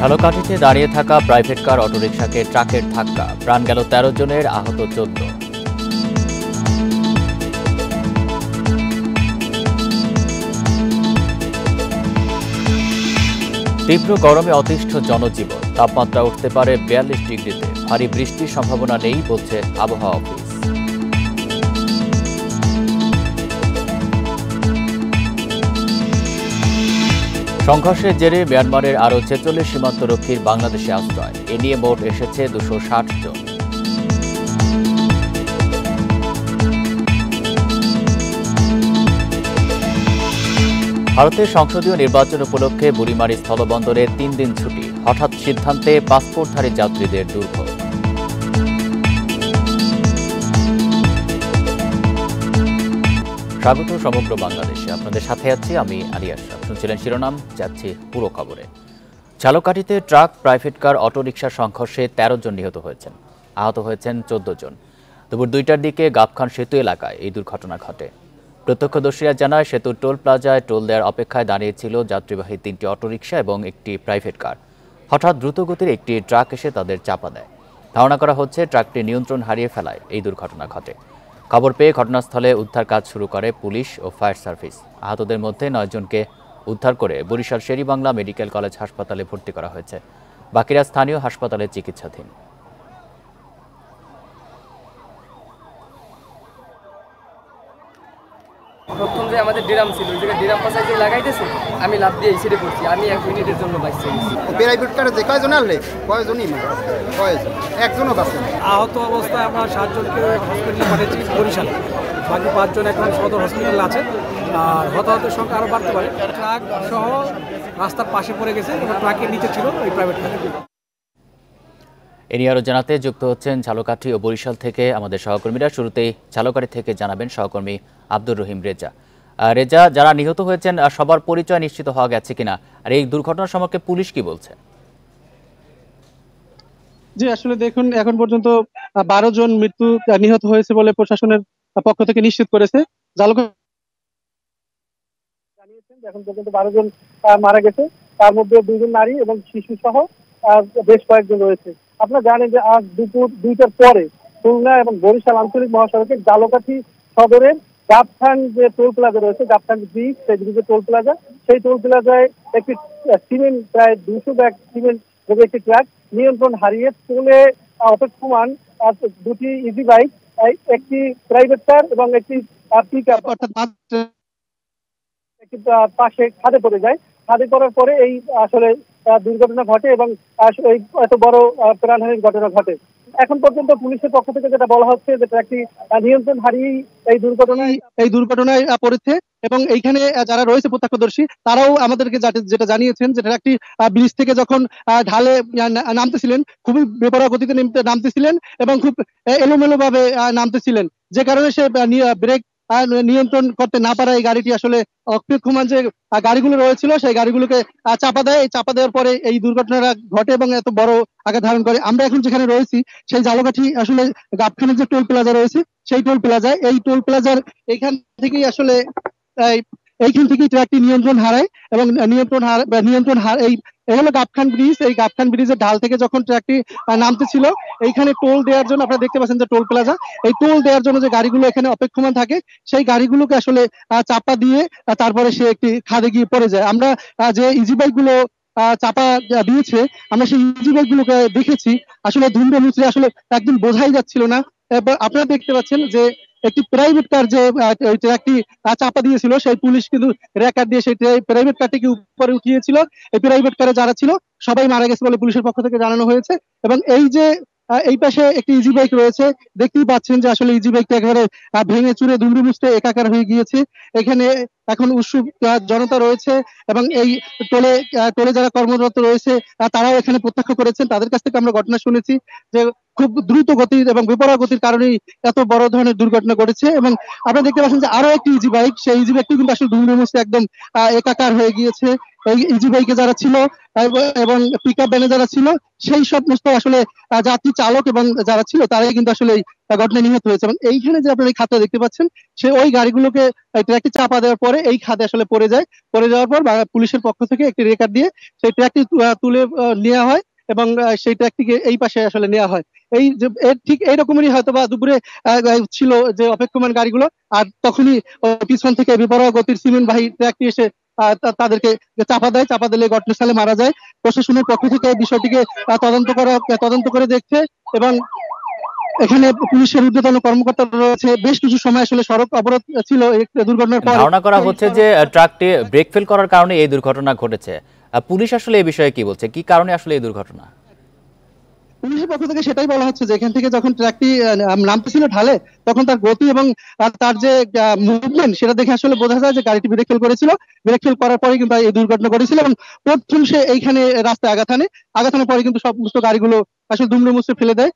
ঝালকাঠিতে দাঁড়িয়ে থাকা private car অটোরিকশাকে ট্রাকের ধাক্কা, প্রাণ গেল ১৩ জনের, আহত ১৪। তীব্র গরমে অতিষ্ঠ জনজীবন, তাপমাত্রা উঠতে পারে ৪২ ডিগ্রিতে, ভারী বৃষ্টির সম্ভাবনা নেই বলছে আবহাওয়া অফিস। সংঘর্ষের জেরে মিয়ানমারের আরও ৪৬ সীমান্তরক্ষীর বাংলাদেশে আশ্রয়, এ নিয়ে মোট এসেছে ২৬০ জন। ভারতের সংসদীয় নির্বাচন উপলক্ষে বুড়িমারি স্থলবন্দরে ৩ দিন ছুটি, হঠাৎ সিদ্ধান্তে পাসপোর্টধারী যাত্রীদের দুর্ভোগ। স্বাগত সমগ্র বাংলাদেশে, আপনাদের সাথে আছি আমি আলী আশরাফ। শুনছিলেন শিরোনাম, যাচ্ছি পুরো খবরে। ঝালকাঠিতে ট্রাক, প্রাইভেট কার, অটোরিকশা সংঘর্ষে ১৩ জন নিহত হয়েছেন, আহত হয়েছেন ১৪ জন। দুপুর ২টার দিকে গাবখান সেতু এলাকায় এই দুর্ঘটনা ঘটে। প্রত্যক্ষদর্শীরা জানায়, সেতুর টোল প্লাজায় টোল দেওয়ার অপেক্ষায় দাঁড়িয়েছিল যাত্রীবাহী ৩টি অটোরিকশা এবং একটি প্রাইভেট কার। হঠাৎ দ্রুতগতির একটি ট্রাক এসে তাদের চাপা দেয়। ধারণা করা হচ্ছে ট্রাকটি নিয়ন্ত্রণ হারিয়ে ফেলায় এই দুর্ঘটনা ঘটে। খবর পেয়ে ঘটনাস্থলে উদ্ধার কাজ শুরু করে পুলিশ ও ফায়ার সার্ভিস। আহতদের মধ্যে ৯ জনকে উদ্ধার করে বরিশাল শের-ই-বাংলা মেডিকেল কলেজ হাসপাতালে ভর্তি করা হয়েছে, বাকিরা স্থানীয় হাসপাতালে চিকিৎসাধীন। প্রথম যে আমাদের ড্রাম ছিল, ওই জায়গায় ড্রাম পাশে যে লাগাইতেছে, আমি লাফ দিয়ে ছেড়ে পড়ছি। আমি ১ মিনিটের জন্য বাঁচছি। প্রাইভেট কারে যে কয়জন আনলে, কয়জনই কয়জন, একজনও বাঁচে। আহত অবস্থায় আমরা ৭ জনকে হসপিটালে পাঠিয়েছি বরিশাল, বাকি ৫ জন এখন সদর হসপিটালে আছে। আর হতাহতের সংখ্যা আরও বাড়তে পারে। ট্রাক সহ রাস্তার পাশে পড়ে গেছে এবং ট্রাকের নিচে ছিল ওই প্রাইভেট কার। এ নিয়ে আরও জানাতে যুক্ত হচ্ছেন ঝালকাঠি ও বরিশাল থেকে আমাদের সহকর্মীরা। শুরুতেই ঝালকাঠি থেকে জানাবেন সহকর্মী আব্দুর রহিম রেজা। রেজা, যারা নিহত হয়েছেন সবার পরিচয় নিশ্চিত হওয়া গেছে কিনা, আর এই দুর্ঘটনার সম্পর্কে পুলিশ কি বলছে? জি, আসলে দেখুন, এখন পর্যন্ত ১২ জন নিহত হয়েছে বলে প্রশাসনের পক্ষ থেকে নিশ্চিত করেছে। জানিয়েছেন এখন পর্যন্ত ১২ জন মারা গেছে, তার মধ্যে ২ জন নারী এবং শিশু সহ বেশ কয়েকজন রয়েছে। আপনারা জানেন যে আজ দুপুর ২টার পরে খুলনা এবং বরিশাল আঞ্চলিক মহাসড়কের ঝালকাঠি সদরের গাবখান যে টোল প্লাজা রয়েছে, গাবখান ব্রিজ, সেই ব্রিজের টোল প্লাজা, সেই টোল প্লাজায় একটি সিমেন্ট, প্রায় ২০০ ব্যাগ সিমেন্ট যোগে একটি ট্রাক নিয়ন্ত্রণ হারিয়ে টোলে অপেক্ষমান ২টি ইজি বাইক, একটি প্রাইভেট কার এবং একটি পিকআপ অর্থাৎ পাশে খাদে পড়ে যায়। খাদে পড়ার পরে এই আসলে দুর্ঘটনা ঘটে এবং এত বড় প্রাণহানির ঘটনা ঘটে। এখন পর্যন্ত পুলিশের পক্ষ থেকে যেটা বলা হচ্ছে যে ট্রাকটি নিয়ন্ত্রণ হারিয়েই এই দুর্ঘটনায় পড়েছে এবং এইখানে যারা রয়েছে প্রত্যক্ষদর্শী, তারাও আমাদেরকে যেটা জানিয়েছেন যে ট্রাকটি ব্রিজ থেকে যখন ঢালে নামতেছিলেন, খুবই বেপরোয়া গতিতে নামতেছিলেন এবং খুব এলোমেলো ভাবে নামতেছিলেন, যে কারণে সে ব্রেক নিয়ন্ত্রণ করতে না পারা এই গাড়িটি আসলে অপেক্ষমান যে গাড়িগুলো রয়েছিল সেই গাড়িগুলোকে চাপা দেয়। এই চাপা দেওয়ার পরে এই দুর্ঘটনাটা ঘটে এবং এত বড় আকার ধারণ করে। আমরা এখন যেখানে রয়েছি সেই ঝালকাঠি আসলে গাবখানের যে টোল প্লাজা রয়েছে, সেই টোল প্লাজায়, এই টোল প্লাজার এইখান থেকেই আসলে এইখান থেকেই ট্রাকটি নিয়ন্ত্রণ হারায় এবং এই হলো গাবখান ব্রিজ। এই গাবখান ব্রিজের ঢাল থেকে যখন ট্রাকটি নামতেছিল, এইখানে টোল দেওয়ার জন্য আপনারা দেখতে পাচ্ছেন যে টোল প্লাজা, এই টোল দেওয়ার জন্য যে গাড়িগুলো এখানে অপেক্ষমান থাকে, সেই গাড়িগুলোকে আসলে চাপা দিয়ে তারপরে সে একটি খাদে গিয়ে পড়ে যায়। আমরা যে ইজি বাইক গুলো চাপা দিয়েছে, আমরা সেই ইজি বাইক গুলোকে দেখেছি, আসলে ধুমড়ে মুচড়ে আসলে একদম বোঝাই যাচ্ছিল না। এবার আপনারা দেখতে পাচ্ছেন যে একটি প্রাইভেট কার যে ট্রাকটি চাপা দিয়েছিল, সেই পুলিশ কিন্তু রেকার দিয়ে সেই প্রাইভেট কারটিকে উপরে উঠিয়েছিল। এই প্রাইভেট কারে যারা ছিল সবাই মারা গেছে বলে পুলিশের পক্ষ থেকে জানানো হয়েছে। এবং এই যে এই পাশে একটি ইজি বাইক রয়েছে, দেখতেই পাচ্ছেন যে আসলে ইজি বাইকটা একেবারে ভেঙে চুরে দুমড়ে মুচড়ে একাকার হয়ে গিয়েছে। এখানে এখন উৎসুক জনতা রয়েছে এবং এই টোলে যারা কর্মরত রয়েছে তারাও এখানে প্রত্যক্ষ করেছেন। তাদের কাছ থেকে আমরা ঘটনা শুনেছি যে খুব দ্রুত গতির এবং বেপরোয়া গতির কারণেই এত বড় ধরনের দুর্ঘটনা ঘটেছে। এবং আপনারা দেখতে পাচ্ছেন যে আরো একটি ইজি বাইক, সেই ইজি বাইকটি কিন্তু আসলে ধুমড়ে মুচড়ে একদম একাকার হয়ে গিয়েছে। এই ইজি বাইকে যারা ছিল এবং পিক আপ ভ্যানে যারা ছিল, সেই সমস্ত আসলে যাত্রী চালক এবং যারা ছিল তারাই কিন্তু আসলে এই ঘটনায় নিহত হয়েছে। এবং এইখানে যে আপনারা এই খাতটা দেখতে পাচ্ছেন, সে ওই গাড়িগুলোকে ট্রাকটি চাপা দেওয়ার পরে এই খাদে আসলে পড়ে যায়। পড়ে যাওয়ার পর পুলিশের পক্ষ থেকে একটি রেকার দিয়ে সেই ট্রাকটি তুলে নেওয়া হয় এবং সেই ট্রাকটিকে এই পাশে আসলে নেওয়া হয়। এই যে ঠিক এইরকমই হয়তো বা দুপুরে ছিল যে অপেক্ষমান গাড়িগুলো, আর তখনই পিছন থেকে বেপরোয়া গতির সিমেন্টবাহী ট্রাকটি এসে তাদেরকে চাপা দেয়। চাপা দিলে ঘটনাস্থলে মারা যায়। প্রশাসনের পক্ষ থেকে বিষয়টিকে তদন্ত করে দেখছে এবং এখানে পুলিশের ঊর্ধ্বতন কর্মকর্তা রয়েছে। বেশ কিছু সময় আসলে সড়ক অবরোধ ছিল এই দুর্ঘটনার পর। ধারণা করা হচ্ছে যে ট্রাকটি ব্রেক ফেল করার কারণে এই দুর্ঘটনা ঘটেছে। পুলিশ আসলে এই বিষয়ে কি বলছে, কি কারণে আসলে এই দুর্ঘটনা? পুলিশের পক্ষ থেকে সেটাই বলা হচ্ছে যে এখান থেকে যখন ট্রাকটি নামতেছিল ঢালে, তখন তার গতি এবং তার যে মুভমেন্ট সেটা দেখে আসলে বোঝা যায় যে গাড়িটি ব্রেক ফেল করেছিল। ব্রেক ফেল করার পরে কিন্তু এই দুর্ঘটনা ঘটেছিল এবং প্রথম সে এইখানে রাস্তায় আঘাত হানে পরে কিন্তু সমস্ত গাড়িগুলো আসলে দুমড়ে মুচড়ে ফেলে দেয়।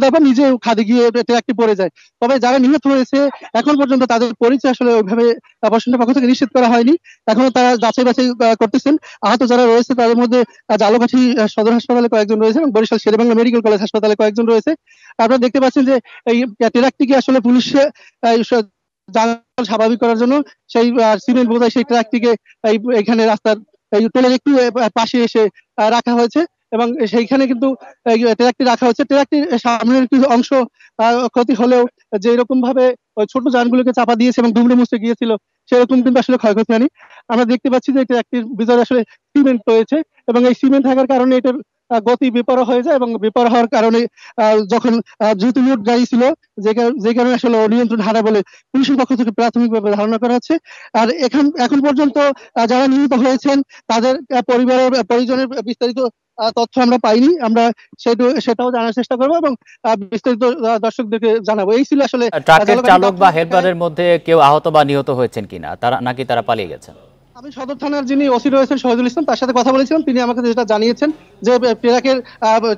দেওয়ার পর নিজে খাদে গিয়ে ট্রাকটি পড়ে যায়। তবে যারা নিহত হয়েছে এখন পর্যন্ত তাদের পরিচয় আসলে ওইভাবে প্রশাসনের পক্ষ থেকে নিশ্চিত করা হয়নি। এখনো তারা যাচাই বাছাই করতেছেন। আহত যারা রয়েছে তাদের মধ্যে ঝালকাঠি সদর হাসপাতালে কয়েকজন রয়েছে এবং বরিশাল শেরেবাংলা মেডিকেল কলেজ হাসপাতালে কয়েকজন রয়েছে। আপনারা দেখতে পাচ্ছেন যে এই ট্রাকটিকে আসলে পুলিশে যানবাহন স্বাভাবিক করার জন্য সেই সিমেন্ট বোঝাই সেই ট্রাকটিকে এখানে রাস্তার টোলের একটু পাশে এসে রাখা হয়েছে এবং সেইখানে কিন্তু ট্রাকটি রাখা হচ্ছে। ট্রাকটির সামনের একটু অংশ ক্ষতি হলেও যে এরকম ভাবে ছোট যানগুলোকে চাপা দিয়েছে এবং দুমড়ে মুচড়ে গিয়েছিল, সেরকম কিন্তু আসলে ক্ষয়ক্ষতি হয়নি। আমরা দেখতে পাচ্ছি যে ট্রাকটির ভিতরে আসলে সিমেন্ট রয়েছে এবং এই সিমেন্ট থাকার কারণে এটার গতি বেপরোয়া হয়ে যায় এবং বেপরোয়া হওয়ার কারণে যখন যেহেতু লোড গাড়ি ছিল, যে কারণে আসলে নিয়ন্ত্রণ হারা বলে পুলিশের পক্ষ থেকে প্রাথমিকভাবে ধারণা করা হচ্ছে। আর এখন পর্যন্ত যারা নিহত হয়েছেন তাদের পরিজনের বিস্তারিত তথ্য আমরা পাইনি। আমরা সেটাও জানার চেষ্টা করবো এবং বিস্তারিত দর্শকদেরকে জানাবো। এই ছিল আসলে ট্রাকের চালক বা হেল্পারের মধ্যে কেউ আহত বা নিহত হয়েছেন কিনা, নাকি তারা পালিয়ে গেছেন? আমি সদর থানার যিনি ওসি রয়েছেন শহীদুল ইসলাম, তার সাথে কথা বলেছিলাম। তিনি আমাকে যেটা জানিয়েছেন যে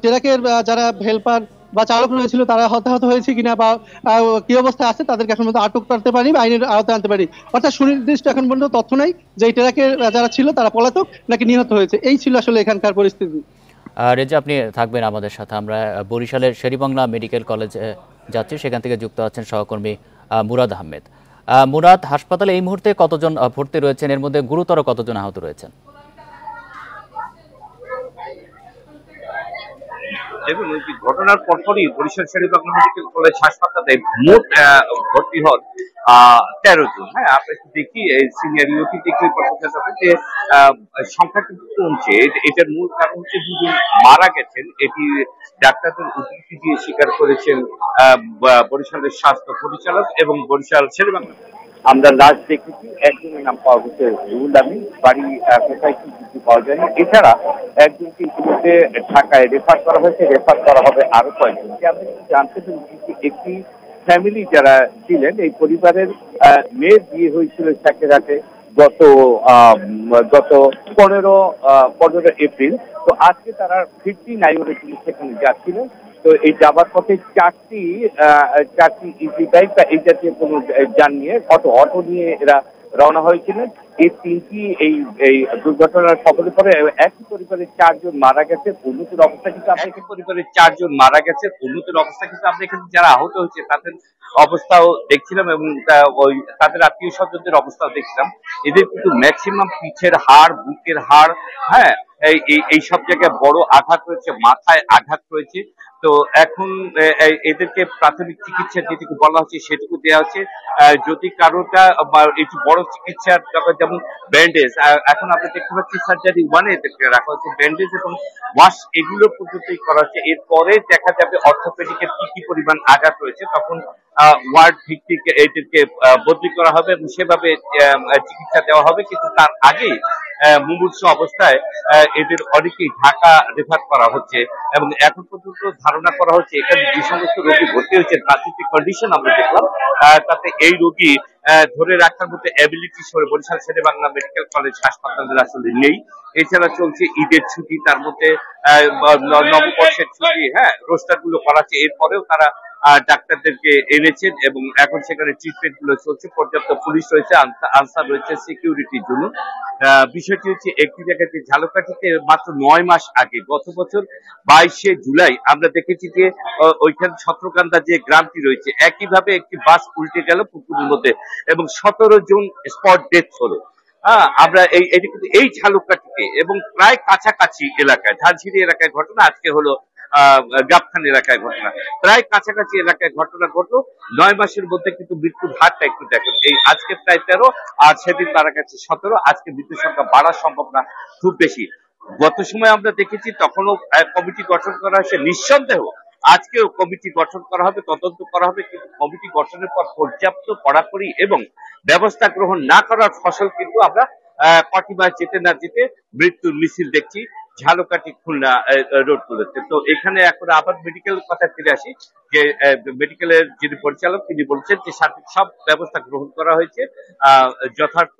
ট্রাকের যারা হেল্পার বা চালক রয়েছিল তারা হতাহত হয়েছে কিনা বা কি অবস্থায় আছে তাদেরকে এখন পর্যন্ত আটক করতে পারি বা আইনের আওতায় আনতে পারি। অর্থাৎ সুনির্দিষ্ট এখন পর্যন্ত তথ্য নাই যে এই ট্রাকের যারা ছিল তারা পলাতক নাকি নিহত হয়েছে। এই ছিল আসলে এখানকার পরিস্থিতি। রেজা, আপনি থাকবেন আমাদের সাথে। আমরা বরিশালের শেরেবাংলা মেডিকেল কলেজে যাচ্ছি, সেখান থেকে যুক্ত আছেন সহকর্মী মুরাদ আহমেদ। মুরাদ, হাসপাতালে এই মুহূর্তে কতজন ভর্তি রয়েছেন, এর মধ্যে গুরুতর কতজন আহত রয়েছেন? দেখুন, ঘটনার পরপরই বরিশাল শেরেবাংলা মেডিকেল কলেজ হাসপাতালে মোট ভর্তি হন 13 জন। হ্যাঁ, আমরা একটু দেখি সিনিয়র ইউটি দেখলে বোঝা যাবে যে সংখ্যা কিন্তু কমছে। এটার মূল কারণ হচ্ছে দুজন মারা গেছেন, এটি ডাক্তারদের উদ্ধৃতি দিয়ে স্বীকার করেছেন বরিশালের স্বাস্থ্য পরিচালক এবং বরিশাল শেরেবাংলা। আমরা লাশ দেখেছি, একজনের নাম পাওয়া গেছে রুহুল আমিন, বাড়ি কোথায় কিছু পাওয়া যায়নি। এছাড়া একজনকে ইতিমধ্যে ঢাকায় রেফার করা হয়েছে, রেফার করা হবে আরো কয়েকজনকে। আমরা জানতে পেরেছি একটি ফ্যামিলি যারা ছিলেন, এই পরিবারের মেয়ের বিয়ে হয়েছিল সাকেরাতে গত 15 এপ্রিল। তো আজকে তারা ফিরতি নাইমরে পুলিশ সেখানে যাচ্ছিলেন। তো এই যাবার পথে চারটি ইজি বাইক বা এই জাতীয় কোনো যান নিয়ে অটো নিয়ে এরা রওনা হয়েছিলেন। এই তিনটি এই দুর্ঘটনার খবরের পরে একই পরিবারের 4 জন মারা গেছে, উন্নতির অবস্থা কিন্তু আমরা এখানে যারা আহত হয়েছে তাদের অবস্থাও দেখছিলাম এবং তাদের আত্মীয় স্বজনদের অবস্থাও দেখছিলাম। এদের কিন্তু ম্যাক্সিমাম পিঠের হাড়, বুকের হাড়, হ্যাঁ, এই সব জায়গায় বড় আঘাত রয়েছে, মাথায় আঘাত রয়েছে। তো এখন এদেরকে প্রাথমিক চিকিৎসা যেটুকু বলা হচ্ছে সেটুকু দেওয়া হচ্ছে। যদি কারোটা বা একটু বড় চিকিৎসার যেমন ব্যান্ডেজ, এখন আপনি দেখতে পাচ্ছি সার্জারি 1-এ এদেরকে রাখা হচ্ছে, ব্যান্ডেজ এবং ওয়াশ এগুলো পর্যন্তই করা হচ্ছে। এরপরে দেখা যাবে অর্থোপেডিকের কি পরিমাণ আঘাত রয়েছে, তখন ওয়ার্ড ভিত্তিক এদেরকে বদলি করা হবে এবং সেভাবে চিকিৎসা দেওয়া হবে। কিন্তু তার আগেই মুমূর্ষু অবস্থায় এদের অনেকেই ঢাকা রেফার করা হচ্ছে এবং এখন পর্যন্ত ধারণা করা হচ্ছে এখানে যে সমস্ত রোগী ভর্তি হয়েছে তাদের যে কন্ডিশন আমরা দেখলাম, তাতে এই রোগী ধরে রাখার মতো ability Barishal Sher-e-Bangla medical college হাসপাতালের আসলে নেই। এছাড়া চলছে ঈদের ছুটি, তার মধ্যে নববর্ষের ছুটি, হ্যাঁ, রোস্টার গুলো করাচ্ছে। এরপরেও তারা ডাক্তারদেরকে এনেছেন এবং এখন সেখানে ট্রিটমেন্ট গুলো চলছে। পর্যাপ্ত পুলিশ রয়েছে, আনসার রয়েছে সিকিউরিটির জন্য। বিষয়টি হচ্ছে একটি জায়গাতে ঝালকাঠিতে মাত্র 9 মাস আগে গত বছর 22শে জুলাই আমরা দেখেছি যে ওইখানে ছত্রকান্দা যে গ্রামটি রয়েছে, একইভাবে একটি বাস উল্টে গেল পুকুরের মধ্যে এবং 17 জন স্পট ডেথ হলো। আমরা এই ঝালকাঠিতে এবং প্রায় কাছাকাছি এলাকায়, ঝালঝিরি এলাকায় ঘটনা, আজকে হলো গাবখান এলাকায় ঘটনা, প্রায় কাছাকাছি এলাকায় ঘটনা ঘটলো। 9 মাসের মধ্যে কিন্তু মৃত্যুর হারটা একটু দেখেন, এই আজকে প্রায় 13 আর সেদিন তারা কাছে 17। আজকে মৃত্যুর সংখ্যা বাড়ার সম্ভাবনা খুব বেশি। গত সময় আমরা দেখেছি তখনও কমিটি গঠন করা হয়েছে, নিঃসন্দেহ আজকেও কমিটি গঠন করা হবে, তদন্ত করা হবে, কিন্তু কমিটি গঠনের পর পর্যাপ্ত কড়াকড়ি এবং ব্যবস্থা গ্রহণ না করার ফসল কিন্তু আমরা কটিমায় যেতে না যেতে মৃত্যুর মিছিল দেখছি ঝালকাঠি খুলনা রোডগুলোতে। তো এখানে এখন আবার মেডিকেল কথা ফিরে আসি, যে মেডিকেলের যিনি পরিচালক তিনি বলছেন যে সার্বিক সব ব্যবস্থা গ্রহণ করা হয়েছে, যথার্থ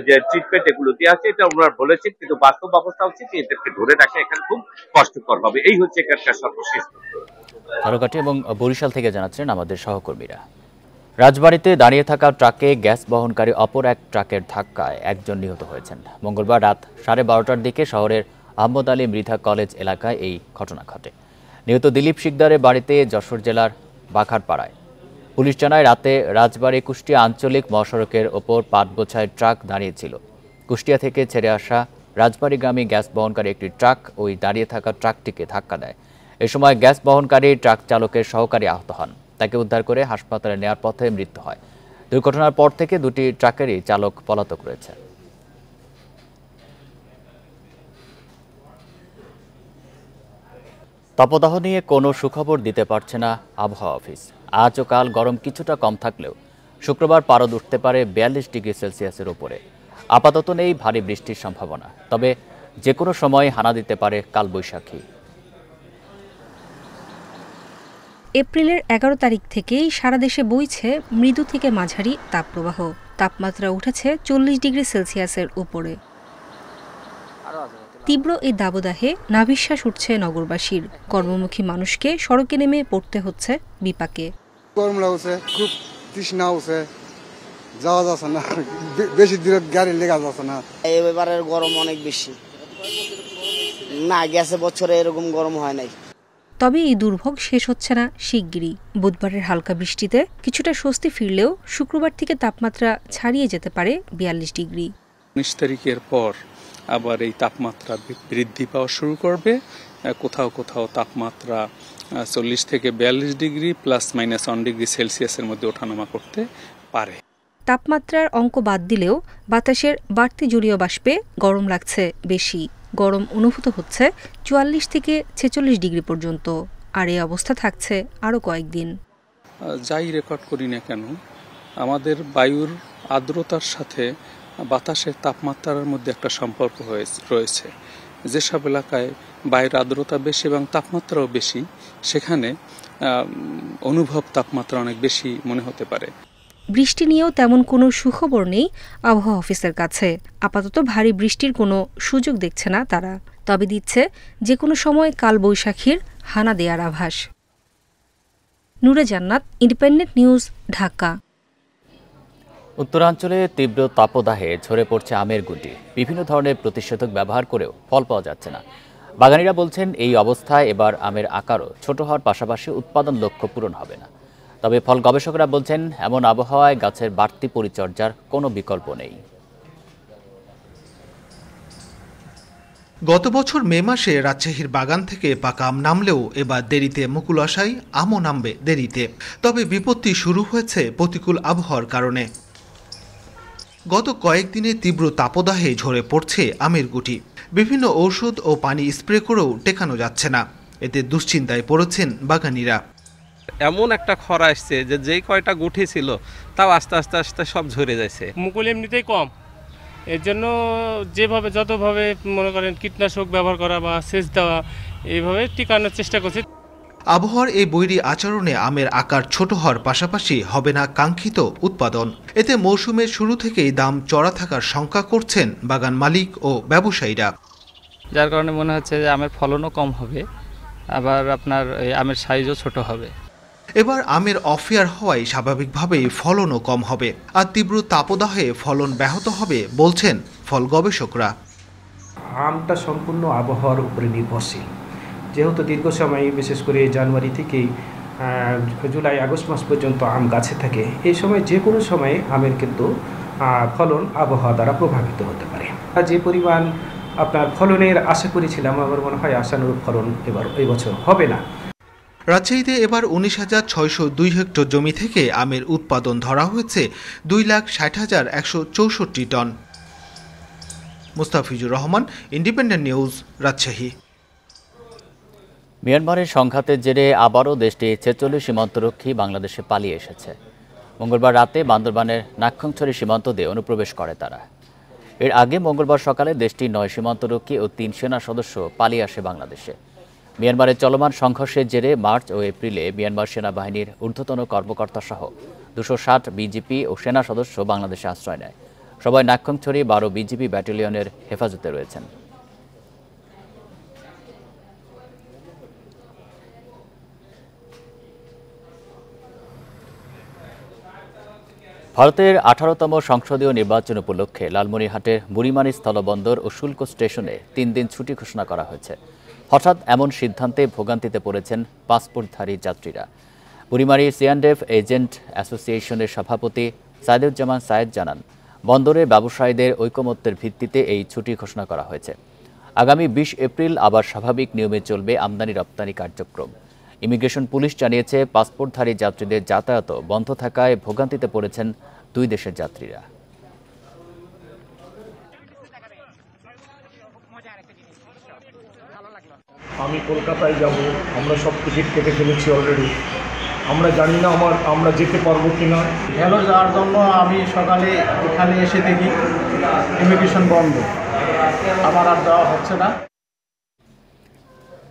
যে ট্রিটমেন্ট এগুলো দেওয়া হচ্ছে, এটা ওনারা বলেছেন, কিন্তু বাস্তব অবস্থা হচ্ছে যে এদেরকে ধরে রাখা এখানে খুব কষ্টকর হবে। এই হচ্ছে এখানকার সর্বশেষ। ঝালকাঠি এবং বরিশাল থেকে জানাচ্ছেন আমাদের সহকর্মীরা। রাজবাড়ীতে দাঁড়িয়ে থাকা ট্রাকে গ্যাস বহনকারী অপর এক ট্রাকের ধাক্কায় একজন নিহত হয়েছেন। মঙ্গলবার রাত 12:30টার দিকে শহরের আহমদ আলী মৃধা কলেজ এলাকায় এই ঘটনা ঘটে। নিহত দিলীপ শিকদারের বাড়িতে যশোর জেলার বাঘারপাড়ায়। পুলিশ জানায় রাতে রাজবাড়ী কুষ্টিয়া আঞ্চলিক মহাসড়কের ওপর পাট বোঝাই ট্রাক দাঁড়িয়েছিল। কুষ্টিয়া থেকে ছেড়ে আসা রাজবাড়ীগামী গ্যাস বহনকারী একটি ট্রাক ওই দাঁড়িয়ে থাকা ট্রাকটিকে ধাক্কা দেয়। এ সময় গ্যাস বহনকারী ট্রাক চালকের সহকারী আহত হন। তাকে উদ্ধার করে হাসপাতালে নেওয়ার পথে মৃত্যু হয়। দুর্ঘটনার পর থেকে দুটি ট্রাকেরই চালক পলাতক রয়েছে। তাপদাহ নিয়ে কোনো সুখবর দিতে পারছে না আবহাওয়া অফিস। আজ ও কাল গরম কিছুটা কম থাকলেও শুক্রবার পারদ উঠতে পারে 42 ডিগ্রি সেলসিয়াসের উপরে। আপাতত নেই ভারী বৃষ্টির সম্ভাবনা, তবে যে কোনো সময় হানা দিতে পারে কালবৈশাখী। এপ্রিলের 11 তারিখ থেকেই সারা দেশে বইছে মৃদু থেকে মাঝারি তাপপ্রবাহ। তাপমাত্রা উঠেছে 40 ডিগ্রি সেলসিয়াসের উপরে। তীব্র এই দাবদাহে নাভিশ্বাস উঠছে নগরবাসীর। কর্মমুখী মানুষকে সড়কে নেমে পড়তে হচ্ছে বিপাকে। গরম লাগছে, খুব তৃষ্ণা হচ্ছে, যাওয়া যাচ্ছে না, বেশি দূরে গাড়ি লেগা যাচ্ছে না। এবারের গরম অনেক বেশি, না গেছে বছরে এরকম গরম হয় নাই। তবে এই দুর্ভোগ শেষ হচ্ছে না শিগগিরই। বুধবারের হালকা বৃষ্টিতে কিছুটা স্বস্তি ফিরলেও শুক্রবার থেকে তাপমাত্রা ছাড়িয়ে যেতে পারে 42 ডিগ্রি। 19 তারিখের পর আবার এই তাপমাত্রা বৃদ্ধি পাওয়া শুরু করবে। কোথাও কোথাও তাপমাত্রা 40 থেকে 42 ডিগ্রি +- 1 ডিগ্রি সেলসিয়াসের মধ্যে ওঠানামা করতে পারে। তাপমাত্রার অঙ্ক বাদ দিলেও বাতাসের বাড়তি জলীয় বাষ্পে গরম লাগছে বেশি। গরম অনুভূত হচ্ছে 44 থেকে 46 ডিগ্রি পর্যন্ত। আর এই অবস্থা থাকছে আরও কয়েকদিন। যাই রেকর্ড করি না কেন, আমাদের বায়ুর আর্দ্রতার সাথে বাতাসের তাপমাত্রার মধ্যে একটা সম্পর্ক রয়েছে। যেসব এলাকায় বায়ুর আর্দ্রতা বেশি এবং তাপমাত্রাও বেশি, সেখানে অনুভব তাপমাত্রা অনেক বেশি মনে হতে পারে। বৃষ্টি নিয়েও তেমন কোনো সুখবর নেই আবহাওয়া অফিসের কাছে। আপাতত ভারী বৃষ্টির কোনো সুযোগ দেখছে না তারা, তবে দিচ্ছে যে কোনো সময় কালবৈশাখীর হানা দেয়ার আভাস। নূরে জান্নাত, ইন্ডিপেন্ডেন্ট নিউজ, ঢাকা। উত্তরাঞ্চলে তীব্র তাপদাহে ঝরে পড়ছে আমের গুটি। বিভিন্ন ধরনের প্রতিষেধক ব্যবহার করেও ফল পাওয়া যাচ্ছে না। বাগানীরা বলছেন এই অবস্থায় এবার আমের আকারও ছোট হওয়ার পাশাপাশি উৎপাদন লক্ষ্য পূরণ হবে না। তবে ফল গবেষকরা বলছেন এমন আবহাওয়ায় গাছের বাড়তি পরিচর্যার কোনো বিকল্প নেই। গত বছর মে মাসে রাজশাহীর বাগান থেকে পাকা আম নামলেও এবার দেরিতে মুকুল আসায় আমও নামবে দেরিতে। তবে বিপত্তি শুরু হয়েছে প্রতিকূল আবহাওয়ার কারণে। গত কয়েকদিনে তীব্র তাপদাহে ঝরে পড়ছে আমের গুটি। বিভিন্ন ঔষধ ও পানি স্প্রে করেও টেকানো যাচ্ছে না। এতে দুশ্চিন্তায় পড়েছেন বাগানীরা। এমন একটা খরা আসছে যে যেই কয়টা গুটি ছিল তাও আস্তে আস্তে আস্তে সব ঝরে যাচ্ছে। মুকুল এমনিতেই কম, এর জন্য যেভাবে যতভাবে মনে করেন কীটনাশক ব্যবহার করা বা সেচ দেওয়া এইভাবে টিকানোর চেষ্টা করছে। আবহাওয়ার এই বৈরী আচরণে আমের আকার ছোট হওয়ার পাশাপাশি হবে না কাঙ্ক্ষিত উৎপাদন। এতে মৌসুমের শুরু থেকেই দাম চড়া থাকার শঙ্কা করছেন বাগান মালিক ও ব্যবসায়ীরা। যার কারণে মনে হচ্ছে যে আমের ফলনও কম হবে, আবার আপনার আমের সাইজও ছোট হবে। এবার আমের অফেয়ার হওয়ায় স্বাভাবিকভাবেই ফলনও কম হবে, আর তীব্র তাপদাহে ফলন ব্যাহত হবে বলছেন ফল গবেষকরা। আমটা সম্পূর্ণ আবহাওয়ার উপরে নির্ভরশীল, যেহেতু দীর্ঘ সময় বিশেষ করে জানুয়ারি থেকে জুলাই আগস্ট মাস পর্যন্ত আম গাছে থাকে। এই সময় যে কোনো সময় আমের কিন্তু ফলন আবহাওয়া দ্বারা প্রভাবিত হতে পারে। যে পরিমাণ আপনার ফলনের আশা করেছিলাম, আমার মনে হয় আশানুরূপ ফলন এই বছর হবে না। রাজশাহীতে এবার 19,602 হেক্টর জমি থেকে আমের উৎপাদন ধরা হয়েছে 2,60,164 টন। Mustafizur Rahman, independent news, Rajshahi. মিয়ানমারের সংঘাতের জেরে আবারও দেশটির 46 সীমান্তরক্ষী বাংলাদেশে পালিয়ে এসেছে। মঙ্গলবার রাতে বান্দরবানের নাক্ষংছড়ি সীমান্ত দিয়ে অনুপ্রবেশ করে তারা। এর আগে মঙ্গলবার সকালে দেশটির 9 সীমান্তরক্ষী ও 3 সেনা সদস্য পালিয়ে আসে বাংলাদেশে। মিয়ানমারের চলমান সংঘর্ষের জেরে মার্চ ও এপ্রিলে মিয়ানমার সেনাবাহিনীর ঊর্ধ্বতন কর্মকর্তা সহ 260 বিজিপি ও সেনা সদস্য বাংলাদেশে আশ্রয় নেয়। সবাই নাক্ষংছড়ি 12 বিজিপি ব্যাটালিয়নের হেফাজতে রয়েছেন। ভারতের 18তম সংসদীয় নির্বাচন উপলক্ষে লালমনিরহাটের বুড়িমারি স্থলবন্দর ও শুল্ক স্টেশনে 3 দিন ছুটি ঘোষণা করা হয়েছে। হঠাৎ এমন সিদ্ধান্তে ভোগান্তিতে পড়েছেন পাসপোর্টধারী যাত্রীরা। বুড়িমারি সিএন্ডএফ এজেন্ট অ্যাসোসিয়েশনের সভাপতি সাইদুজ্জামান সায়েদ জানান, বন্দরের ব্যবসায়ীদের ঐকমত্যের ভিত্তিতে এই ছুটি ঘোষণা করা হয়েছে। আগামী 20 এপ্রিল আবার স্বাভাবিক নিয়মে চলবে আমদানি রপ্তানি কার্যক্রম। ইমিগ্রেশন পুলিশ জানিয়েছে, পাসপোর্টধারী যাত্রীদের যাতায়াত বন্ধ থাকায় ভোগান্তিতে পড়েছেন 2 দেশের যাত্রীরা। আমি কলকাতায় যাব, আমরা সব টিকিট কেটে ফেলেছি অলরেডি। আমরা জানি না আমরা যেতে পারবো কিনা। ভ্যালো যাওয়ার জন্য আমি সকালে এখানে এসে দেখি ইমিগ্রেশন বন্ধ, আমার আর যাওয়া হচ্ছে না।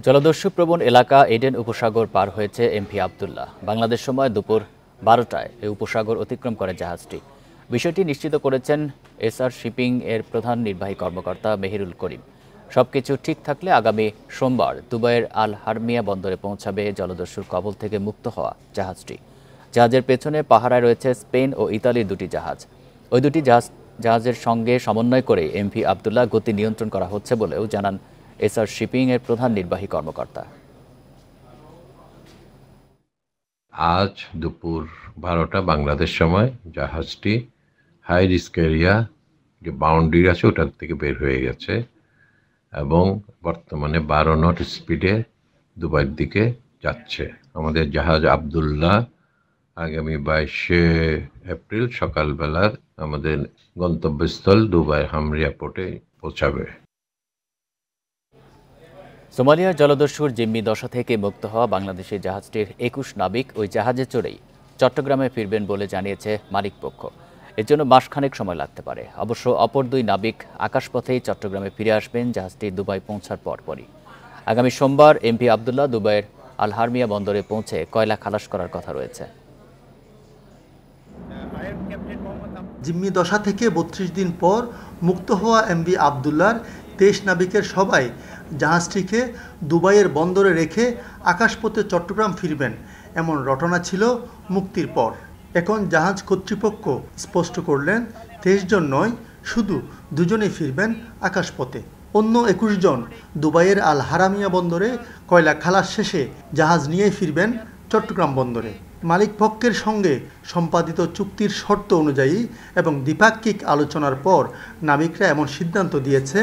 জলদস্যুপ্রবণ এলাকা এডেন উপসাগর পার হয়েছে এমভি আবদুল্লাহ। বাংলাদেশ সময় দুপুর 12টায় এই উপসাগর অতিক্রম করে জাহাজটি। বিষয়টি নিশ্চিত করেছেন এসআর শিপিং এর প্রধান নির্বাহী কর্মকর্তা মেহেরুল করিম। সবকিছু ঠিক থাকলে আগামী সোমবার দুবাইয়ের আল হারমিয়া বন্দরে পৌঁছাবে জলদস্যুর কবল থেকে মুক্ত হওয়া জাহাজটি। জাহাজের পেছনে পাহারায় রয়েছে স্পেন ও ইতালির 2টি জাহাজ। ওই 2টি জাহাজের সঙ্গে সমন্বয় করে এমভি আবদুল্লাহ গতি নিয়ন্ত্রণ করা হচ্ছে বলেও জানান এসআর শিপিং এর প্রধান নির্বাহী কর্মকর্তা। আজ দুপুর 12টা বাংলাদেশ সময় জাহাজটি হাই রিস্ক এরিয়া যে বাউন্ডারি আছে ওটার থেকে বের হয়ে গেছে এবং বর্তমানে 12 নট স্পিডে দুবাইয়ের দিকে যাচ্ছে। আমাদের জাহাজ আবদুল্লাহ আগামী 22 এপ্রিল সকালবেলা আমাদের গন্তব্যস্থল দুবাই হামরিয়া পোর্টে পৌঁছাবে। সোমালিয়ার জলদস্যুর জিম্মি দশা থেকে মুক্ত হওয়া বাংলাদেশের জাহাজটির 21 নাবিক ওই জাহাজে চড়েই চট্টগ্রামে ফিরবেন বলে জানিয়েছে মালিকপক্ষ। এর জন্য মাসখানেক সময় লাগতে পারে। অবশ্য অপর 2 নাবিক আকাশপথেই চট্টগ্রামে ফিরে আসবেন জাহাজটি দুবাই পৌঁছার পরপরই। আগামী সোমবার এমভি আবদুল্লাহ দুবাইয়ের আল হারমিয়া বন্দরে পৌঁছে কয়লা খালাস করার কথা রয়েছে। জিম্মি দশা থেকে 32 দিন পর মুক্ত হওয়া এমভি আবদুল্লাহর 23 নাবিকের সবাই জাহাজটিকে দুবাইয়ের বন্দরে রেখে আকাশপথে চট্টগ্রাম ফিরবেন, এমন রটনা ছিল মুক্তির পর। এখন জাহাজ কর্তৃপক্ষ স্পষ্ট করলেন 23 জন নয়, শুধু 2 জনই ফিরবেন আকাশপথে। অন্য 21 জন দুবাইয়ের আল হারামিয়া বন্দরে কয়লা খালাস শেষে জাহাজ নিয়ে ফিরবেন চট্টগ্রাম বন্দরে। মালিক পক্ষের সঙ্গে সম্পাদিত চুক্তির শর্ত অনুযায়ী এবং দ্বিপাক্ষিক আলোচনার পর নাবিকরা এমন সিদ্ধান্ত দিয়েছে,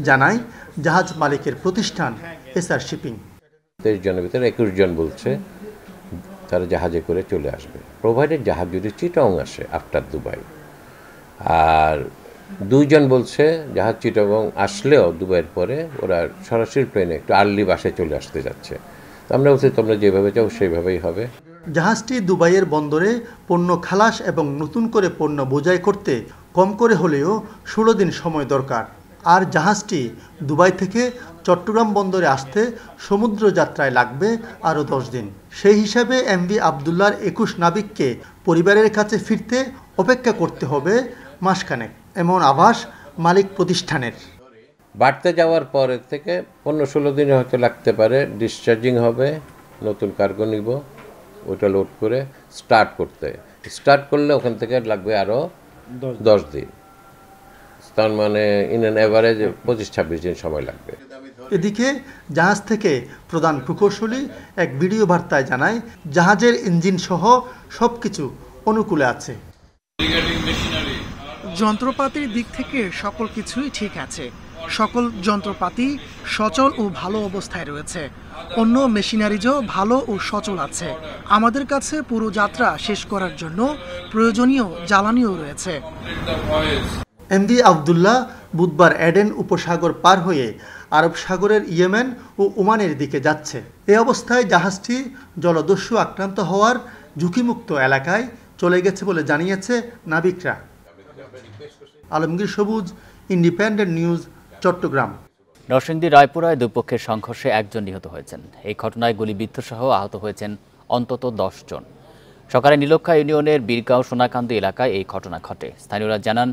জানায় জাহাজ মালিকের প্রতিষ্ঠান এসআর শিপিং। 23 জনের ভিতরে 21 জন বলছে তারা জাহাজে করে চলে আসবে, প্রোভাইডেড জাহাজ যদি চিটং আসে আফটার দুবাই। আর 2 জন বলছে জাহাজ চিটং আসলেও দুবাইয়ের পরে ওরা সরাসরি ট্রেনে একটু আর্লি বাসে চলে আসতে যাচ্ছে। তো আমরা বলছি তোমরা যেভাবে চাও সেইভাবেই হবে। জাহাজটি দুবাইয়ের বন্দরে পণ্য খালাস এবং নতুন করে পণ্য বোঝাই করতে কম করে হলেও 16 দিন সময় দরকার। আর জাহাজটি দুবাই থেকে চট্টগ্রাম বন্দরে আসতে সমুদ্র যাত্রায় লাগবে আরও 10 দিন। সেই হিসাবে এমভি আবদুল্লার 21 নাবিককে পরিবারের কাছে ফিরতে অপেক্ষা করতে হবে মাসখানেক, এমন আভাস মালিক প্রতিষ্ঠানের। বাড়তে যাওয়ার পরের থেকে 15-16 দিনে হয়তো লাগতে পারে। ডিসচার্জিং হবে, নতুন কার্গো নিব, ওটা লোড করে স্টার্ট করলে ওখান থেকে লাগবে আরও 10 দিন। তার মানে ইন অ্যান এভারেজ 25-26 দিন সময় লাগবে। এদিকে জাহাজ থেকে প্রধান প্রকৌশলী এক ভিডিও বার্তায় জানায়, জাহাজের ইঞ্জিন সহ সবকিছু অনুকূলে আছে। যন্ত্রপাতির দিক থেকে সকল কিছুই ঠিক আছে। সকল যন্ত্রপাতি সচল ও ভালো অবস্থায় রয়েছে। অন্য মেশিনারিজও ভালো ও সচল আছে। আমাদের কাছে পুরো যাত্রা শেষ করার জন্য প্রয়োজনীয় জ্বালানিও রয়েছে। এমভি আবদুল্লাহ বুধবার এডেন উপসাগর পার হয়ে আরব সাগরের ইয়েমেন ও ওমানের দিকে যাচ্ছে। এই অবস্থায় জাহাজটি জলদস্যু আক্রান্ত হওয়ার ঝুঁকিমুক্ত এলাকায় চলে গেছে বলে জানিয়েছে নাবিকরা। আলমগীর সবুজ, ইন্ডিপেন্ডেন্ট নিউজ, চট্টগ্রাম। নরসিংদী রায়পুরায় দুপক্ষের সংঘর্ষে একজন নিহত হয়েছেন। এই ঘটনায় গুলিবিদ্ধ সহ আহত হয়েছেন অন্তত 10 জন। সকালে নীলক্ষা ইউনিয়নের বীরগাঁও সোনাকান্দি এলাকায় এই ঘটনা ঘটে। স্থানীয়রা জানান,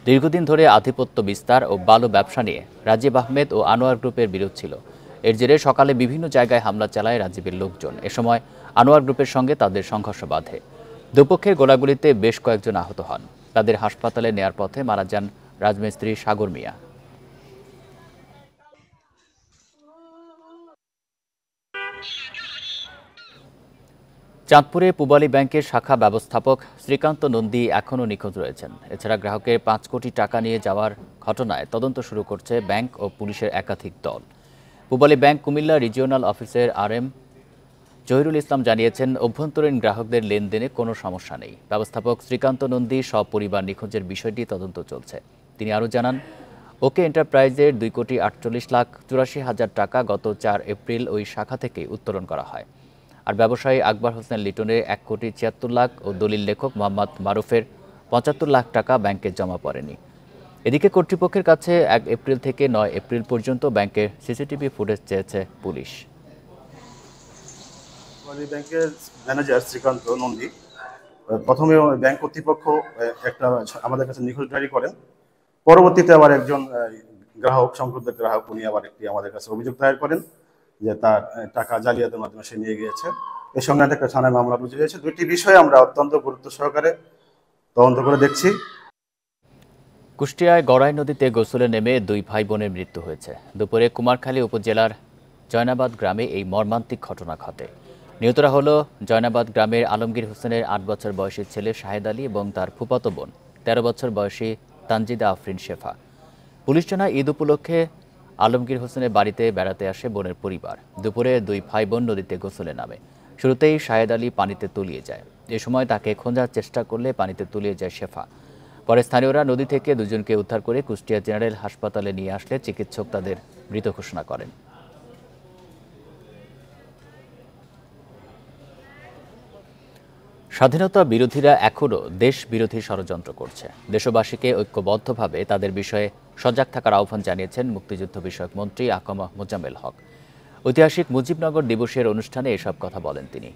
দীর্ঘদিন ধরে আধিপত্য বিস্তার ও বালু ব্যবসা নিয়ে রাজীব আহমেদ ও আনোয়ার গ্রুপের বিরোধ ছিল। এর জেরে সকালে বিভিন্ন জায়গায় হামলা চালায় রাজীবের লোকজন। এ সময় আনোয়ার গ্রুপের সঙ্গে তাদের সংঘর্ষ বাধে। দুপক্ষের গোলাগুলিতে বেশ কয়েকজন আহত হন। তাদের হাসপাতালে নেয়ার পথে মারা যান রাজমিস্ত্রি সাগর মিয়া। চাঁদপুরে পূবালী ব্যাংকের শাখা ব্যবস্থাপক শ্রীকান্ত নন্দী এখনও নিখোঁজ রয়েছেন। এছাড়া গ্রাহকের 5 কোটি টাকা নিয়ে যাওয়ার ঘটনায় তদন্ত শুরু করছে ব্যাংক ও পুলিশের একাধিক দল। পূবালী ব্যাংক কুমিল্লা রিজিওনাল অফিসের RM জহিরুল ইসলাম জানিয়েছেন, অভ্যন্তরীণ গ্রাহকদের লেনদেনে কোনো সমস্যা নেই। ব্যবস্থাপক শ্রীকান্ত নন্দী সপরিবার নিখোঁজের বিষয়টি তদন্ত চলছে। তিনি আরও জানান, ওকে এন্টারপ্রাইজের 2,48,84,000 টাকা গত 4 এপ্রিল ওই শাখা থেকে উত্তোলন করা হয়। আর ব্যবসায়ী আকবর হোসেন লিটনের 1,76,00,000 ও দলিল লেখক মোহাম্মদ মারুফের 75 লাখ টাকা ব্যাংকে জমা পড়েনি। এদিকে কর্তৃপক্ষের কাছে 1 এপ্রিল থেকে 9 এপ্রিল পর্যন্ত ব্যাংকের সিসিটিভি ফুটেজ চেয়েছে পুলিশ। ব্যাংকের ম্যানেজার শ্রীকান্ত নন্দী প্রথমে ব্যাংক কর্তৃপক্ষ একটা আমাদের কাছে নিখোঁজ ডায়েরি করেন। পরবর্তীতে আবার একজন গ্রাহক, সংক্ষুব্ধ গ্রাহক, উনি আবার একটি আমাদের কাছে অভিযোগ দায়ের করেন যে তার টাকা জালিয়াতির মাধ্যমে সে নিয়ে গিয়েছে। এর সঙ্গে একটা থানায় মামলা রুজু হয়েছে। দুটি বিষয়ে আমরা অত্যন্ত গুরুত্ব সহকারে তদন্ত করে দেখছি। কুষ্টিয়ায় গড়াই নদীতে গোসলে নেমে 2 ভাই বোনের মৃত্যু হয়েছে। দুপুরে কুমারখালী উপজেলার জয়নাবাদ গ্রামে এই মর্মান্তিক ঘটনা ঘটে। নিহতরা হল জয়নাবাদ গ্রামের আলমগীর হোসেনের 8 বছর বয়সী ছেলে শাহেদ আলী এবং তার ফুফাতো বোন 13 বছর বয়সী তানজিদা আফরিন শেফা। পুলিশ জানায়, ঈদ উপলক্ষে আলমগীর হোসেনের বাড়িতে বেড়াতে আসে বোনের পরিবার। দুপুরে 2 ভাই বোন নদীতে গোসলে নামে। শুরুতেই শাহেদ আলী পানিতে তলিয়ে যায়। এ সময় তাকে খোঁজার চেষ্টা করলে পানিতে তলিয়ে যায় শেফা। পরে স্থানীয়রা নদী থেকে দুজনকে উদ্ধার করে কুষ্টিয়া জেনারেল হাসপাতালে নিয়ে আসলে চিকিৎসক তাদের মৃত ঘোষণা করেন। স্বাধীনতা বিরোধীরা এখনও দেশ বিরোধী ষড়যন্ত্র করছে। দেশবাসীকে ঐক্যবদ্ধভাবে তাদের বিষয়ে সজাগ থাকার আহ্বান জানিয়েছেন মুক্তিযুদ্ধ বিষয়ক মন্ত্রী আকমা মোজাম্মেল হক। ঐতিহাসিক মুজিবনগর দিবসের অনুষ্ঠানে এসব কথা বলেন তিনি।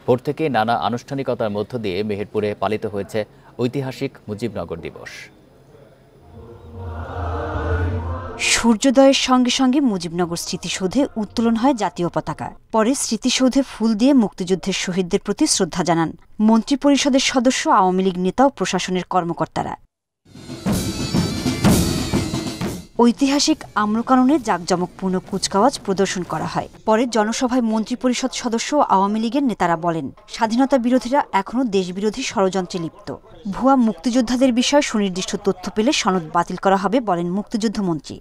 ভোর থেকে নানা আনুষ্ঠানিকতার মধ্য দিয়ে মেহেরপুরে পালিত হয়েছে ঐতিহাসিক মুজিবনগর দিবস। সূর্যোদয়ের সঙ্গে সঙ্গে মুজিবনগর স্মৃতিসৌধে উত্তোলন হয় জাতীয় পতাকা। পরে স্মৃতিসৌধে ফুল দিয়ে মুক্তিযুদ্ধের শহীদদের প্রতি শ্রদ্ধা জানান মন্ত্রিপরিষদের সদস্য, আওয়ামী লীগ নেতা ও প্রশাসনের কর্মকর্তারা। ঐতিহাসিক আম্রকাননে জাঁকজমকপূর্ণ কুচকাওয়াজ প্রদর্শন করা হয়। পরে জনসভায় মন্ত্রিপরিষদ সদস্য ও আওয়ামী লীগের নেতারা বলেন, স্বাধীনতা বিরোধীরা এখনও দেশবিরোধী ষড়যন্ত্রে লিপ্ত। ভুয়া মুক্তিযোদ্ধাদের বিষয়ে সুনির্দিষ্ট তথ্য পেলে সনদ বাতিল করা হবে বলেন মুক্তিযুদ্ধ মন্ত্রী।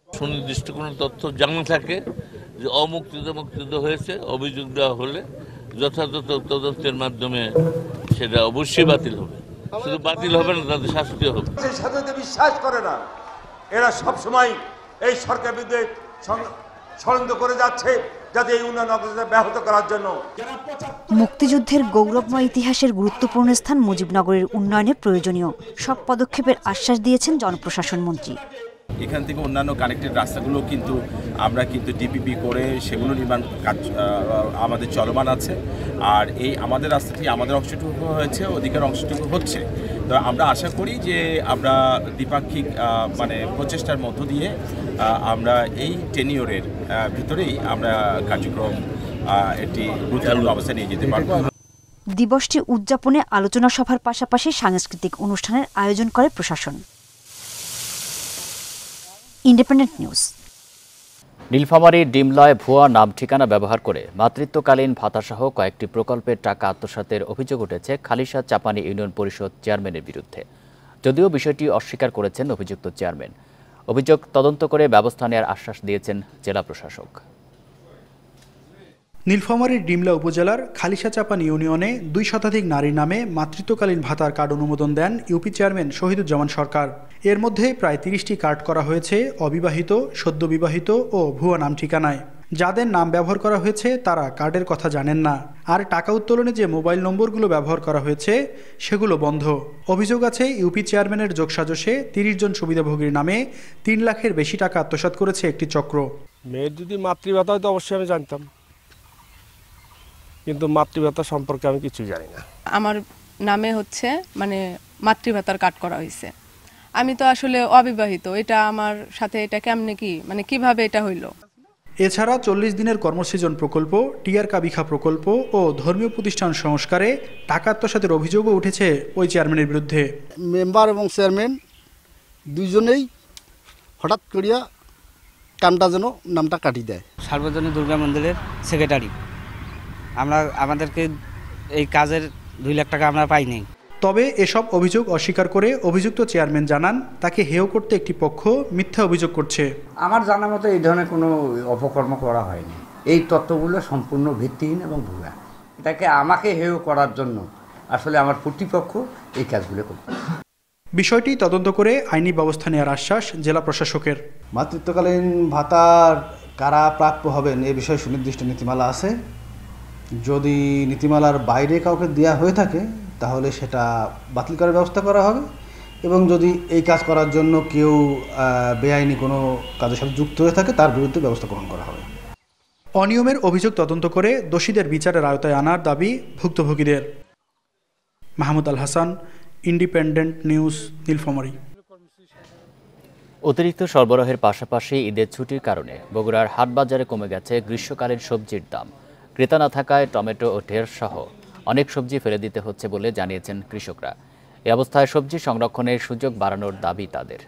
সুনির্দিষ্ট কোনো তথ্য জানা থাকে যে মুক্তিযুদ্ধ হয়েছে, অভিযোগ দেওয়া হলে যথাযথ তদন্তের মাধ্যমে সেটা অবশ্যই বাতিল হবে। শুধু বাতিল হবে না, তাদের শাস্তিও হবে। স্বাধীনতা বিশ্বাস করে না, এরা সবসময় এই সরকার বিরুদ্ধে ষড়যন্ত্র করে যাচ্ছে যাতে এই উন্নয়ন অগ্রগতি ব্যাহত করার জন্য। মুক্তিযুদ্ধের গৌরবময় ইতিহাসের গুরুত্বপূর্ণ স্থান মুজিবনগরের উন্নয়নে প্রয়োজনীয় সব পদক্ষেপের আশ্বাস দিয়েছেন জনপ্রশাসন মন্ত্রী। এখান থেকে অন্যান্য কানেক্টেড রাস্তাগুলো কিন্তু আমরা কিন্তু ডিপিপি করে সেগুলো নির্মাণ কাজ আমাদের চলমান আছে। আর এই আমাদের রাস্তাটি আমাদের অংশটুকু হয়েছে, ওদিকের অংশটুকু হচ্ছে। তো আমরা আশা করি যে আমরা দ্বিপাক্ষিক মানে প্রচেষ্টার মধ্য দিয়ে আমরা এই টেনিওরের ভিতরেই আমরা কার্যক্রম একটি গুরুত্বপূর্ণ অবস্থায় নিয়ে যেতে পারবো। দিবসটি উদযাপনে আলোচনা সভার পাশাপাশি সাংস্কৃতিক অনুষ্ঠানের আয়োজন করে প্রশাসন। Independent news. নীলফামারীর ডিমলায় ভুয়া নাম ঠিকানা ব্যবহার করে মাতৃত্বকালীন ভাতাসহ কয়েকটি প্রকল্পের টাকা আত্মসাতের অভিযোগ উঠেছে খালিশা চাপানি ইউনিয়ন পরিষদ চেয়ারম্যানের বিরুদ্ধে। যদিও বিষয়টি অস্বীকার করেছেন অভিযুক্ত চেয়ারম্যান। অভিযোগ তদন্ত করে ব্যবস্থা নেওয়ার আশ্বাস দিয়েছেন জেলা প্রশাসক। নীলফামারীর ডিমলা উপজেলার খালিশা চাপান ইউনিয়নে 2 শতাধিক নারীর নামে মাতৃত্বকালীন ভাতার কার্ড অনুমোদন দেন ইউপি চেয়ারম্যান শহীদুজ্জামান সরকার। এর মধ্যে প্রায় 30টি কার্ড করা হয়েছে অবিবাহিত, সদ্য বিবাহিত ও ভুয়া নাম ঠিকানায়। যাদের নাম ব্যবহার করা হয়েছে তারা কার্ডের কথা জানেন না, আর টাকা উত্তোলনে যে মোবাইল নম্বরগুলো ব্যবহার করা হয়েছে সেগুলো বন্ধ। অভিযোগ আছে ইউপি চেয়ারম্যানের যোগসাজশে 30 জন সুবিধাভোগীর নামে 3 লাখের বেশি টাকা আত্মসাৎ করেছে একটি চক্র। মেয়ের যদি মাতৃভাতা হয়তো অবশ্যই আমি জানতাম, কিন্তু মাতৃভাতা সম্পর্কে আমি কিছু জানি না। আমার নামে হচ্ছে মানে মাতৃভাতার কাট করা হয়েছে। আমি তো আসলে অবিবাহিত, এটা আমার সাথে এটা কেমনে কি মানে কিভাবে এটা হইল। এছাড়া 40 দিনের কর্মসৃজন প্রকল্প, টিআর কাবিখা প্রকল্প ও ধর্মীয় প্রতিষ্ঠান সংস্কারে টাকা আত্মসাতের অভিযোগও উঠেছে ওই চেয়ারম্যানের বিরুদ্ধে। মেম্বার এবং চেয়ারম্যান দুইজনেই হঠাৎ করিয়া কামটা যেন নামটা কাটি দেয়। সার্বজনীন দুর্গা মন্দিরের সেক্রেটারি আমাদেরকে এই কাজের 2 লাখ টাকা আমরা পাই নাই। তবে এসব অভিযোগ অস্বীকার করে অভিযুক্ত চেয়ারম্যান জানান তাকে হেয় করতে একটি পক্ষ মিথ্যা অভিযোগ করছে। আমার জানা মতো এই ধরনের কোনো অপকর্ম করা হয়নি। এই তথ্যগুলো সম্পূর্ণ ভিত্তিহীন এবং ভুয়া। এটাকে আমাকে হেয় করার জন্য আসলে আমার প্রতিপক্ষ এই কাজগুলো করছে। বিষয়টি তদন্ত করে আইনি ব্যবস্থা নেওয়ার আশ্বাস জেলা প্রশাসকের। মাতৃত্বকালীন ভাতার কারা প্রাপ্য হবেন এ বিষয়ে সুনির্দিষ্ট নীতিমালা আছে। যদি নীতিমালার বাইরে কাউকে দেওয়া হয়ে থাকে তাহলে সেটা বাতিল করার ব্যবস্থা করা হবে, এবং যদি এই কাজ করার জন্য কেউ বেআইনি কোনো কাজের সাথে যুক্ত হয়ে থাকে তার বিরুদ্ধে ব্যবস্থা গ্রহণ করা হবে। অনিয়মের অভিযোগ তদন্ত করে দোষীদের বিচারের আওতায় আনার দাবি ভুক্তভোগীদের। Mahmud Al Hasan, independent news, Nilphamari. অতিরিক্ত সরবরাহের পাশাপাশি ঈদের ছুটির কারণে বগুড়ার হাটবাজারে কমে গেছে গ্রীষ্মকালীন সবজির দাম। ক্রেতা না থাকায় টমেটো ও ঢেঁড়স সহ অনেক সবজি ফেলে দিতে হচ্ছে বলে জানিয়েছেন কৃষকরা। এই অবস্থায় সবজি সংরক্ষণের সুযোগ বাড়ানোর দাবি তাদের।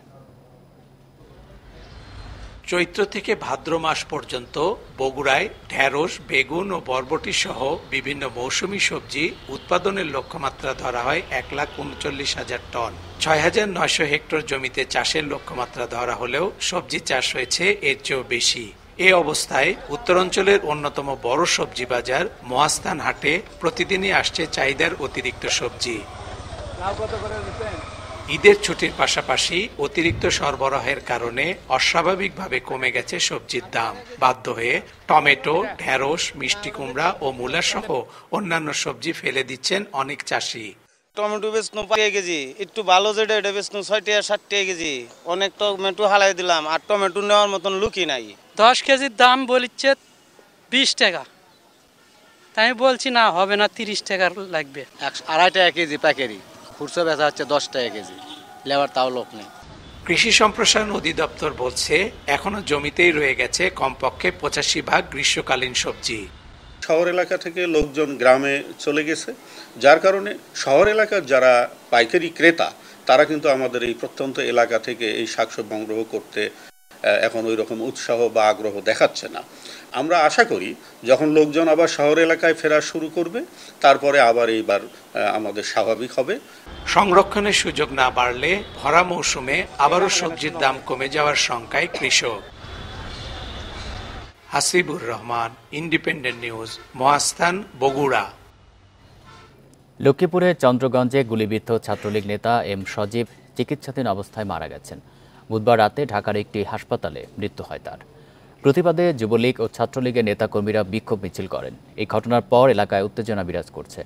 চৈত্র থেকে ভাদ্র মাস পর্যন্ত বগুড়ায় ঢেঁড়স, বেগুন ও বরবটি সহ বিভিন্ন মৌসুমী সবজি উৎপাদনের লক্ষ্যমাত্রা ধরা হয় 1,39,000 টন। 6,900 হেক্টর জমিতে চাষের লক্ষ্যমাত্রা ধরা হলেও সবজি চাষ হয়েছে এর চেয়েও বেশি। এ অবস্থায় উত্তরাঞ্চলের অন্যতম বড় সবজি বাজার মহাস্থান হাটে প্রতিদিনই আসছে চাহিদার অতিরিক্ত সবজি। ঈদের ছুটির পাশাপাশি অতিরিক্ত সরবরাহের কারণে অস্বাভাবিকভাবে কমে গেছে সবজির দাম। বাধ্য হয়ে টমেটো, ঢেঁড়স, মিষ্টি কুমড়া ও মূলা সহ অন্যান্য সবজি ফেলে দিচ্ছেন অনেক চাষি। টমেটো বেচনো 5 কেজি, একটু ভালো যেটা এটা বেচনো 6 টাকা 7 টাকা কেজি। অনেক টমেটো হালাই দিলাম, আর টমেটো নেওয়ার মতন লুকই নাই। 10 কেজির দাম বলছে 20 টাকা, তাই বলছি না হবে না, 30 টাকা লাগবে। 2.5 টাকা কেজি পাইকারি, খুচরা বেচা হচ্ছে 10 টাকা কেজি। লেবার তাও লোক নেই। কৃষি সম্প্রসারণ অধিদপ্তর বলছে এখনো জমিতেই রয়ে গেছে কমপক্ষে 85% গ্রীষ্মকালীন সবজি। শহর এলাকা থেকে লোকজন গ্রামে চলে গেছে, যার কারণে শহর এলাকার যারা পাইকারি ক্রেতা তারা কিন্তু আমাদের এই প্রত্যন্ত এলাকা থেকে এই শাকসবজি সংগ্রহ করতে এখন ওই রকম উৎসাহ বা আগ্রহ দেখাচ্ছে না। আমরা আশা করি যখন লোকজন আবার শহর এলাকায় ফেরা শুরু করবে তারপরে আবার এইবার আমাদের স্বাভাবিক হবে। সংরক্ষণের সুযোগ না বাড়লে ভরা মৌসুমে আবারও সবজির দাম কমে যাওয়ার শঙ্কায় কৃষক। Hasibur Rahman, independent news, Mahasthan, Bogura. লক্ষ্মীপুরে চন্দ্রগঞ্জে গুলিবিদ্ধ ছাত্রলীগ নেতা এম সজীব চিকিৎসাধীন অবস্থায় মারা গেছেন। বুধবার রাতে ঢাকার একটি হাসপাতালে মৃত্যু হয় তার। প্রতিবাদে যুবলীগ ও ছাত্রলীগের নেতাকর্মীরা বিক্ষোভ মিছিল করেন। এই ঘটনার পর এলাকায় উত্তেজনা বিরাজ করছে।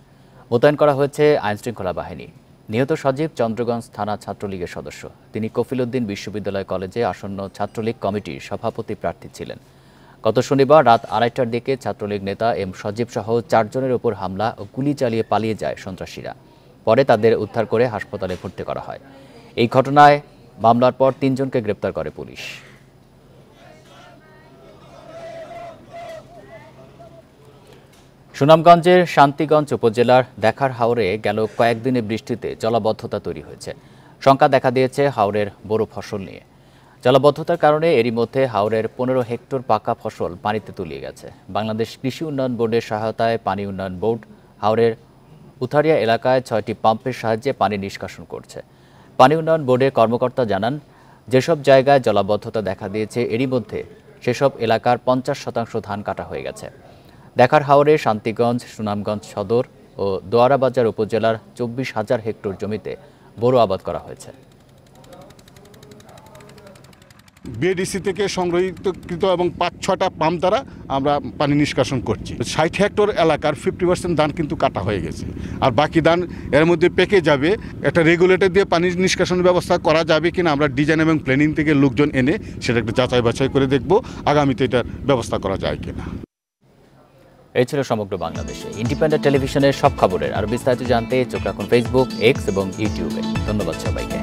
মোতায়েন করা হয়েছে আইনশৃঙ্খলা বাহিনী। নিহত সজীব চন্দ্রগঞ্জ থানা ছাত্রলীগের সদস্য। তিনি কফিলউদ্দিন বিশ্ববিদ্যালয় কলেজে আসন্ন ছাত্রলীগ কমিটির সভাপতি প্রার্থী ছিলেন। গত শনিবার রাত 2:30টার দিকে ছাত্রলীগ নেতা এম সজীব সহ 4 জনের উপর হামলা ও গুলি চালিয়ে পালিয়ে যায় সন্ত্রাসীরা। পরে তাদের উদ্ধার করে হাসপাতালে ভর্তি করা হয়। এই ঘটনায় মামলার পর 3 জনকে গ্রেপ্তার করে পুলিশ। সুনামগঞ্জের শান্তিগঞ্জ উপজেলার দেখার হাওরে গেল কয়েকদিনে বৃষ্টিতে জলাবদ্ধতা তৈরি হয়েছে। শঙ্কা দেখা দিয়েছে হাওরের বোরো ফসল নিয়ে। জলাবদ্ধতার কারণে এরই মধ্যে হাওরের 15 হেক্টর পাকা ফসল পানিতে তলিয়ে গেছে। বাংলাদেশ কৃষি উন্নয়ন বোর্ডের সহায়তায় পানি উন্নয়ন বোর্ড হাওরের উথারিয়া এলাকায় 6টি পাম্পের সাহায্যে পানি নিষ্কাশন করছে। পানি উন্নয়ন বোর্ডের কর্মকর্তা জানান, যেসব জায়গায় জলাবদ্ধতা দেখা দিয়েছে এরই মধ্যে সেসব এলাকার 50% ধান কাটা হয়ে গেছে। দেখার হাওরে শান্তিগঞ্জ, সুনামগঞ্জ সদর ও দোয়ারাবাজার উপজেলার 24,000 হেক্টর জমিতে বোরো আবাদ করা হয়েছে। বিএডিসি থেকে সংগ্রহীতকৃত এবং 5-6টা পাম্প দ্বারা আমরা পানি নিষ্কাশন করছি। 60 হেক্টর এলাকার 50% ধান কিন্তু কাটা হয়ে গেছে, আর বাকি ধান এর মধ্যে পেকে যাবে। একটা রেগুলেটর দিয়ে পানি নিষ্কাশনের ব্যবস্থা করা যাবে কিনা আমরা ডিজাইন এবং প্ল্যানিং থেকে লোকজন এনে সেটা একটু যাচাই বাছাই করে দেখব আগামীতে এটার ব্যবস্থা করা যায় কিনা। এই ছিল সমগ্র বাংলাদেশে ইন্ডিপেন্ডেন্ট টেলিভিশনের সব খবরের। আর বিস্তারিত জানতে চোখ রাখুন ফেসবুক, এক্স এবং ইউটিউবে। ধন্যবাদ সবাইকে।